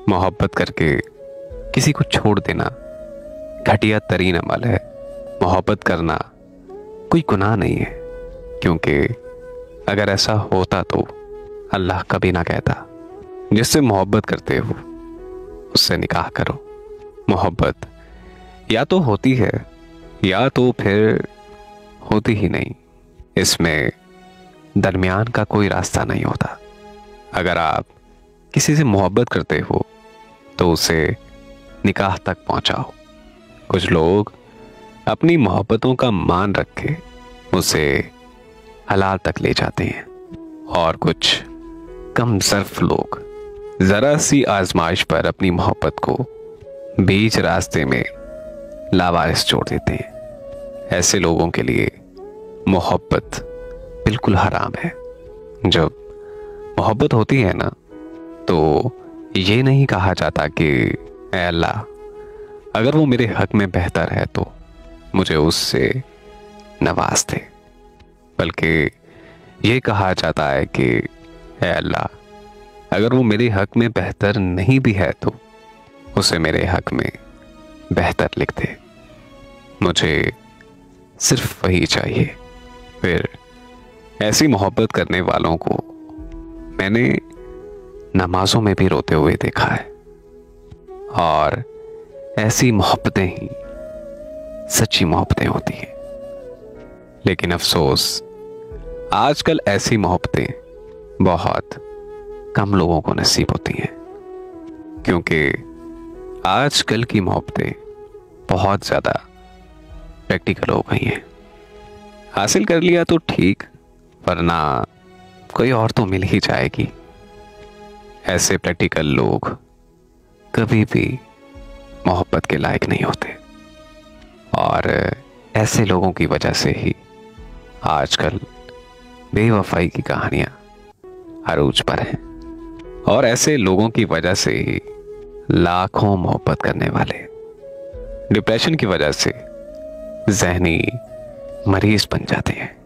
मोहब्बत करके किसी को छोड़ देना घटिया तरीन अमल है। मोहब्बत करना कोई गुनाह नहीं है, क्योंकि अगर ऐसा होता तो अल्लाह कभी ना कहता जिससे मोहब्बत करते हो उससे निकाह करो। मोहब्बत या तो होती है या तो फिर होती ही नहीं, इसमें दरमियान का कोई रास्ता नहीं होता। अगर आप किसी से मोहब्बत करते हो तो उसे निकाह तक पहुंचाओ। कुछ लोग अपनी मोहब्बतों का मान रख के उसे हलाल तक ले जाते हैं, और कुछ कम ज़र्फ लोग जरा सी आजमाइश पर अपनी मोहब्बत को बीच रास्ते में लावारिस छोड़ देते हैं। ऐसे लोगों के लिए मोहब्बत बिल्कुल हराम है। जब मोहब्बत होती है ना, तो ये नहीं कहा जाता कि ऐ अल्लाह, अगर वो मेरे हक में बेहतर है तो मुझे उससे नवाज दे, बल्कि ये कहा जाता है कि ऐ अल्लाह, अगर वो मेरे हक में बेहतर नहीं भी है तो उसे मेरे हक में बेहतर लिख दे। मुझे सिर्फ वही चाहिए। फिर ऐसी मोहब्बत करने वालों को मैंने नमाजों में भी रोते हुए देखा है, और ऐसी मोहब्बतें ही सच्ची मोहब्बतें होती हैं। लेकिन अफसोस, आजकल ऐसी मोहब्बतें बहुत कम लोगों को नसीब होती हैं, क्योंकि आजकल की मोहब्बतें बहुत ज़्यादा प्रैक्टिकल हो गई हैं। हासिल कर लिया तो ठीक, वरना कोई और तो मिल ही जाएगी। ऐसे प्रैक्टिकल लोग कभी भी मोहब्बत के लायक नहीं होते, और ऐसे लोगों की वजह से ही आजकल बेवफाई की कहानियां अरूज पर हैं, और ऐसे लोगों की वजह से ही लाखों मोहब्बत करने वाले डिप्रेशन की वजह से ज़हनी मरीज बन जाते हैं।